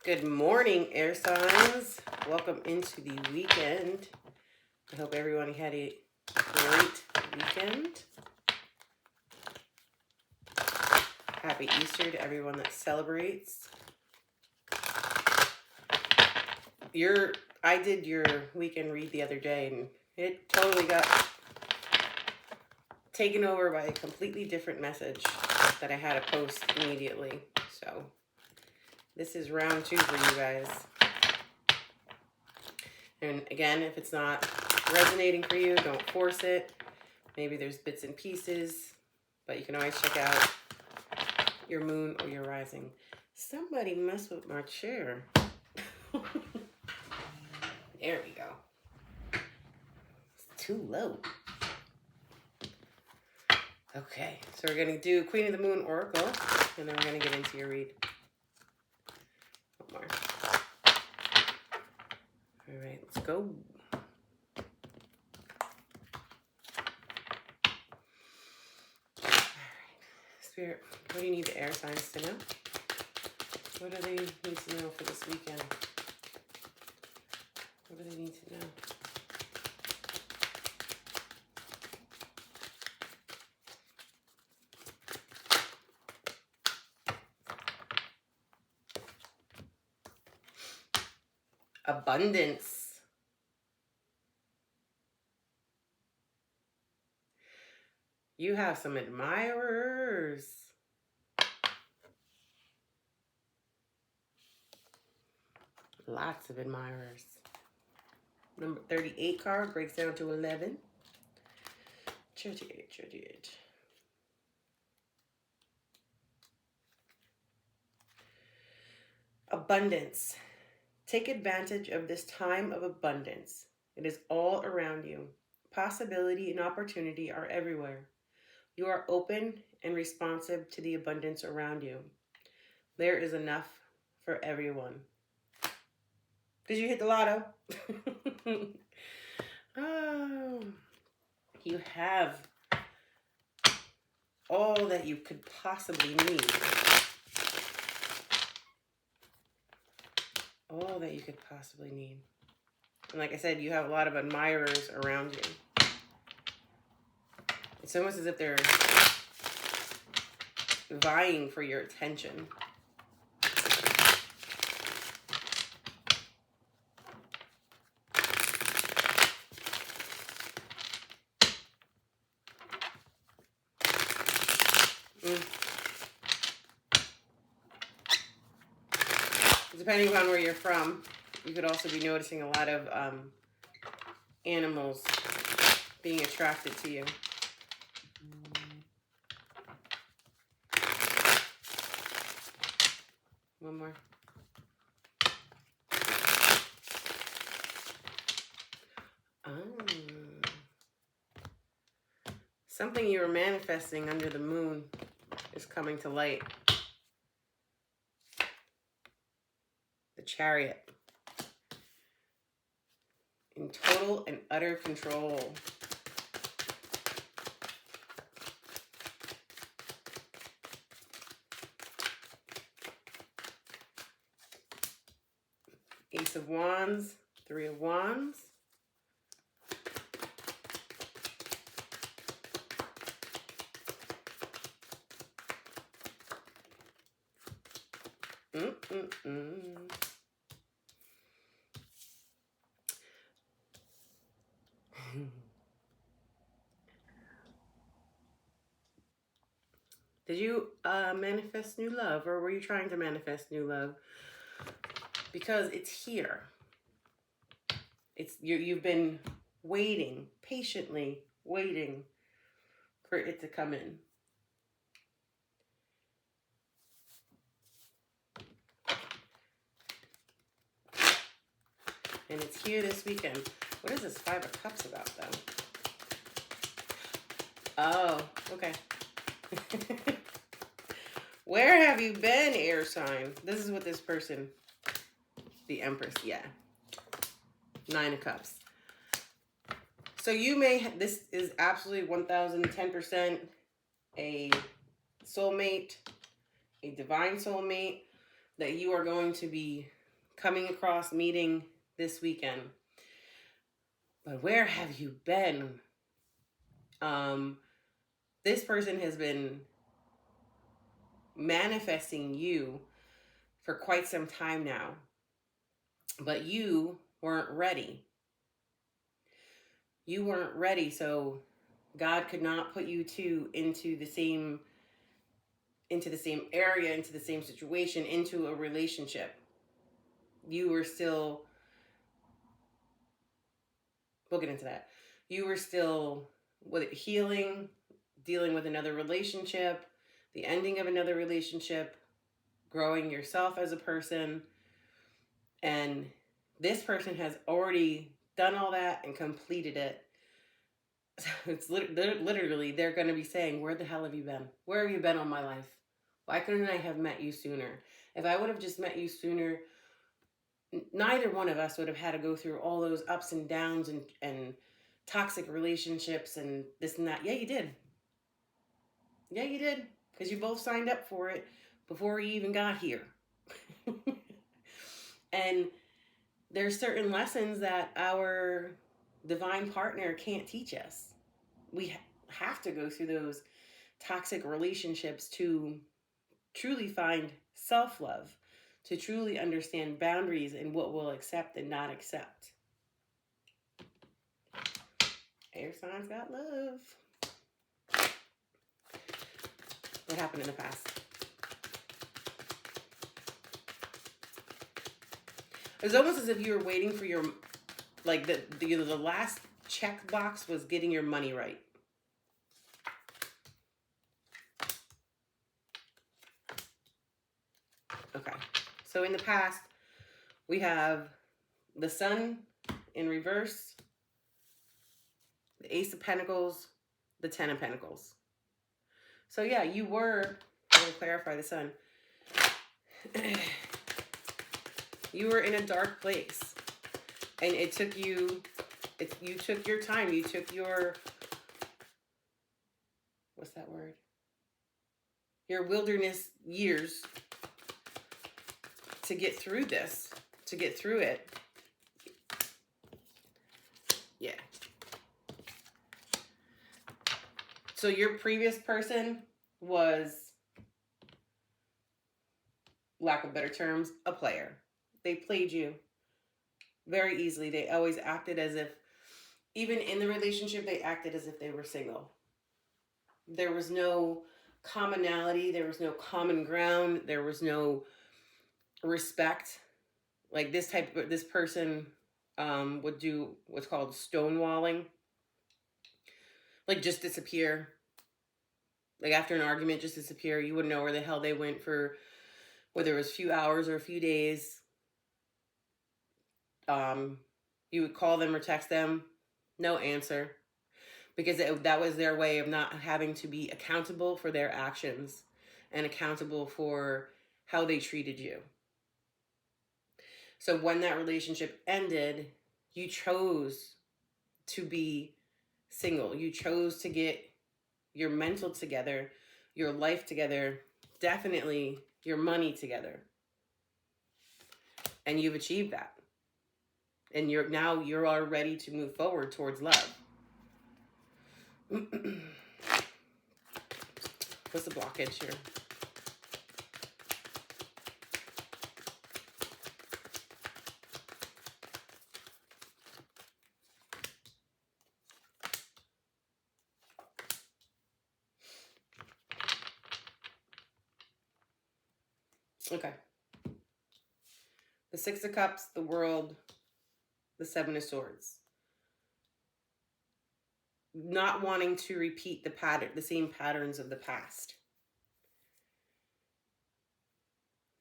Good morning, air signs. Welcome into the weekend. I hope everyone had a great weekend. Happy Easter to everyone that celebrates. I did your weekend read the other day, and it totally got taken over by a completely different message that I had to post immediately. So this is round 2 for you guys. And again, if it's not resonating for you, don't force it. Maybe there's bits and pieces, but you can always check out your moon or your rising. Somebody messed with my chair. There we go. It's too low. Okay, so we're going to do Queen of the Moon Oracle, and then we're going to get into your read. One more. All right, let's go. All right, Spirit, what do you need the air signs to know? What do they need to know for this weekend? What do they need to know? Abundance. You have some admirers. Lots of admirers. Number 38 card breaks down to 11. 38. Abundance. Take advantage of this time of abundance. It is all around you. Possibility and opportunity are everywhere. You are open and responsive to the abundance around you. There is enough for everyone. Did you hit the lotto? Oh, you have all that you could possibly need. All that you could possibly need. And like I said, you have a lot of admirers around you. It's almost as if they're vying for your attention. Depending on where you're from, you could also be noticing a lot of animals being attracted to you. One more. Something you were manifesting under the moon is coming to light. The Chariot. In total and utter control. Ace of Wands, 3 of Wands. Did you manifest new love, or were you trying to manifest new love? Because it's here. You've been waiting, patiently waiting for it to come in. And it's here this weekend. What is this 5 of Cups about, though? Oh, okay. Where have you been, air sign? This is what this person, the Empress, yeah. 9 of Cups. So you may, this is absolutely 1010% a soulmate, a divine soulmate that you are going to be coming across, meeting this weekend. But where have you been? This person has been manifesting you for quite some time now, but you weren't ready. You weren't ready, so God could not put you two into the same area, into the same situation, into a relationship. You were still, we'll get into that. You were still with healing, dealing with another relationship, the ending of another relationship, growing yourself as a person. And this person has already done all that and completed it. So it's literally, they're going to be saying, where the hell have you been? Where have you been all my life? Why couldn't I have met you sooner? If I would have just met you sooner, neither one of us would have had to go through all those ups and downs and toxic relationships and this and that. Yeah, you did. Yeah, you did. Because you both signed up for it before you even got here. And there's certain lessons that our divine partner can't teach us. We have to go through those toxic relationships to truly find self-love, to truly understand boundaries and what we'll accept and not accept. Air signs got love. What happened in the past? It's almost as if you were waiting for your, like the last check box was getting your money right. Okay. So in the past, we have the Sun in reverse, the Ace of Pentacles, the Ten of Pentacles. So yeah, you were, I'm going to clarify the Sun. You were in a dark place. And it took you, you took your time. You took your, what's that word? Your wilderness years to get through this, to get through it. Yeah. So your previous person was, lack of better terms, a player. They played you very easily. They always acted as if, even in the relationship, they acted as if they were single. There was no commonality. There was no common ground. There was no respect. Like this person would do what's called stonewalling. Like just disappear. Like after an argument, just disappear. You wouldn't know where the hell they went for, whether it was a few hours or a few days. You would call them or text them, no answer. Because that was their way of not having to be accountable for their actions and accountable for how they treated you. So when that relationship ended, you chose to be single. You chose to get your mental together, your life together, definitely your money together. And you've achieved that. And you're all ready to move forward towards love. What's the blockage here? Okay. The Six of Cups, the World, the Seven of Swords. Not wanting to repeat the same patterns of the past.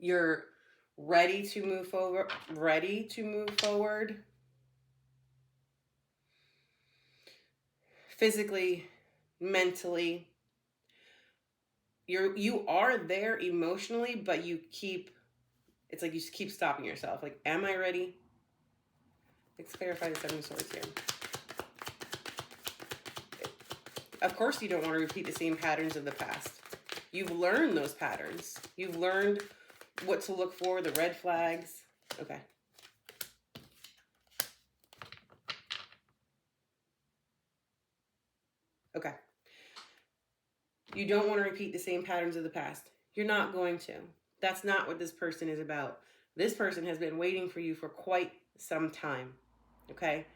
You're ready to move forward. Physically, mentally. You are there emotionally, but it's like you keep stopping yourself. Like, am I ready? Let's clarify the Seven of Swords here. Of course you don't want to repeat the same patterns of the past. You've learned those patterns. You've learned what to look for, the red flags. Okay. Okay. You don't want to repeat the same patterns of the past. You're not going to. That's not what this person is about. This person has been waiting for you for quite some time. Okay?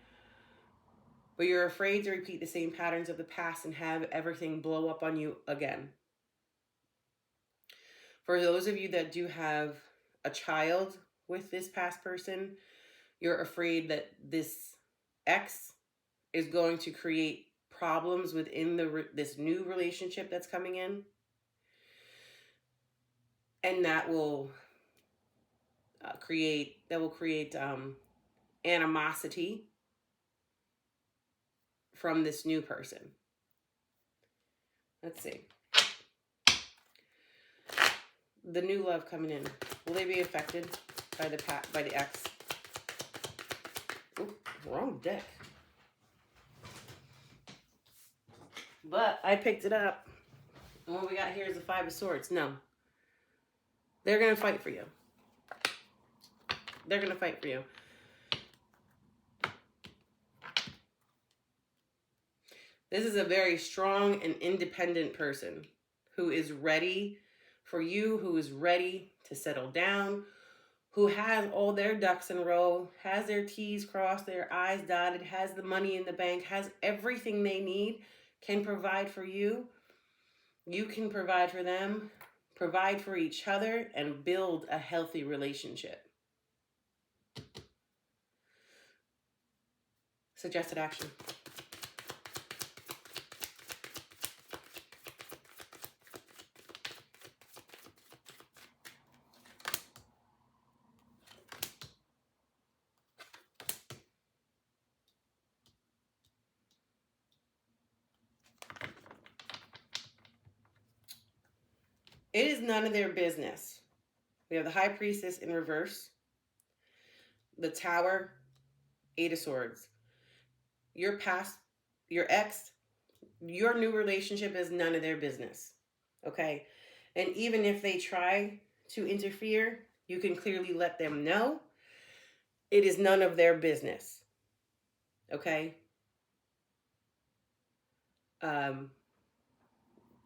But you're afraid to repeat the same patterns of the past and have everything blow up on you again. For those of you that do have a child with this past person, you're afraid that this ex is going to create problems within this new relationship that's coming in, and that will create animosity from this new person. Let's see. The new love coming in, will they be affected by the ex? Ooh, wrong deck. But I picked it up. And what we got here is the Five of Swords. No. They're going to fight for you. They're going to fight for you. This is a very strong and independent person who is ready for you, who is ready to settle down, who has all their ducks in a row, has their T's crossed, their I's dotted, has the money in the bank, has everything they need, can provide for you. You can provide for them, provide for each other, and build a healthy relationship. Suggested action. It is none of their business. We have the High Priestess in reverse, the Tower, Eight of Swords. Your past, your ex, your new relationship is none of their business. Okay? And even if they try to interfere, you can clearly let them know it is none of their business. Okay?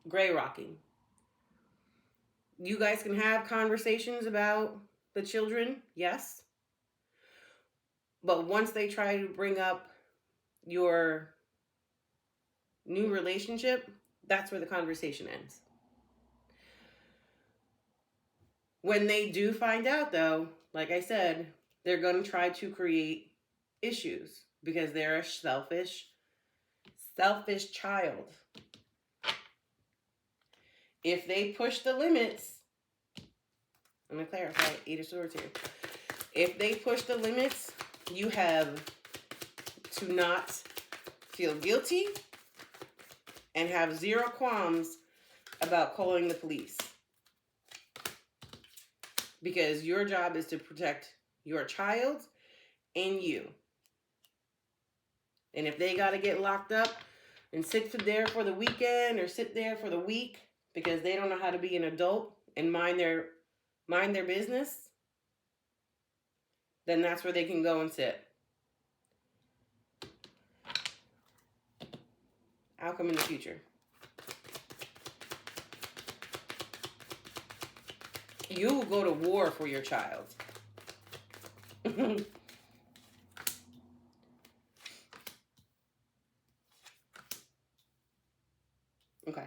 Gray rocking. You guys can have conversations about the children, yes. But once they try to bring up your new relationship, that's where the conversation ends. When they do find out, though, like I said, they're going to try to create issues because they're a selfish child. If they push the limits, I'm going to clarify, Eight of Swords here. If they push the limits, you have to not feel guilty and have zero qualms about calling the police. Because your job is to protect your child and you. And if they got to get locked up and sit there for the weekend or sit there for the week because they don't know how to be an adult and mind their business, then that's where they can go and sit. Outcome in the future. You will go to war for your child. Okay.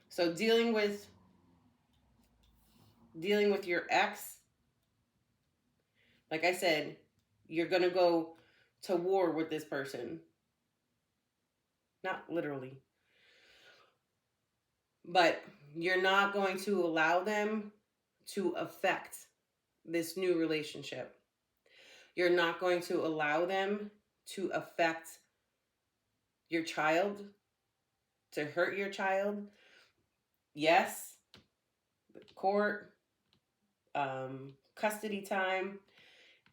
So dealing with your ex, like I said, you're going to go to war with this person. Not literally. But you're not going to allow them to affect this new relationship. You're not going to allow them to affect your child, to hurt your child. Yes, court, custody time.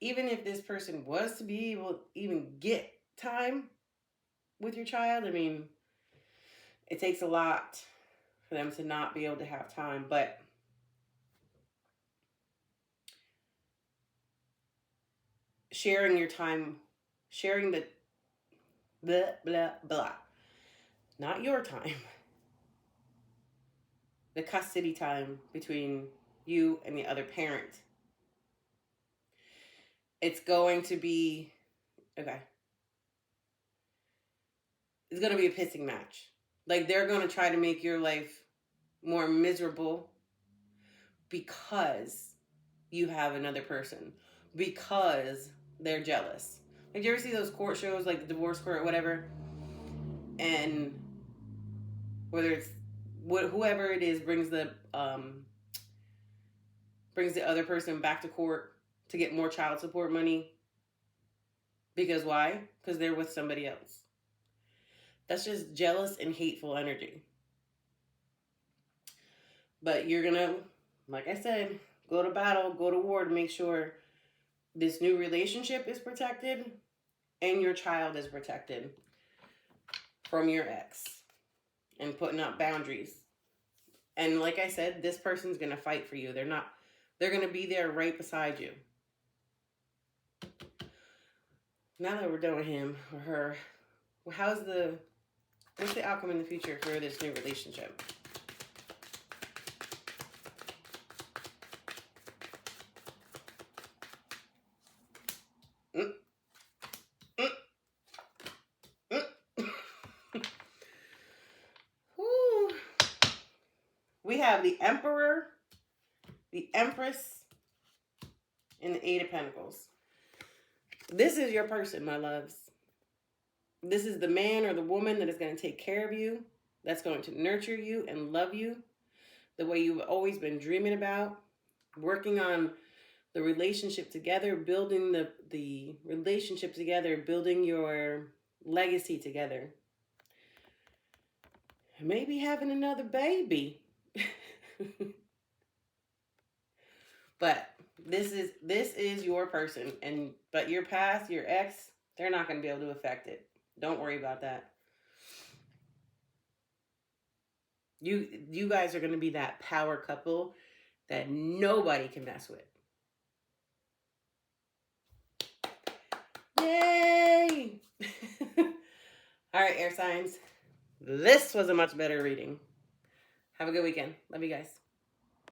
Even if this person was to be able to even get time with your child, I mean, it takes a lot for them to not be able to have time. But sharing your time, sharing the blah, blah, blah. Not your time, the custody time between you and the other parent. It's going to be, okay, it's going to be a pissing match. Like, they're going to try to make your life more miserable because you have another person, because they're jealous. Like, you ever see those court shows, like the divorce court or whatever? And whether it's whoever it is brings the other person back to court to get more child support money. Because why? Because they're with somebody else. That's just jealous and hateful energy. But you're gonna, like I said, go to battle, go to war to make sure this new relationship is protected and your child is protected from your ex, and putting up boundaries. And like I said, this person's gonna fight for you. They're gonna be there right beside you. Now that we're done with him or her, what's the outcome in the future for this new relationship? We have the Emperor, the Empress, and the Eight of Pentacles. This is your person, my loves. This is the man or the woman that is going to take care of you, that's going to nurture you and love you the way you've always been dreaming about, working on the relationship together, building the relationship together, building your legacy together. Maybe having another baby. But this is your person, but your past, your ex, they're not going to be able to affect it. Don't worry about that. You guys are going to be that power couple that nobody can mess with. Yay! All right, air signs. This was a much better reading. Have a good weekend. Love you guys.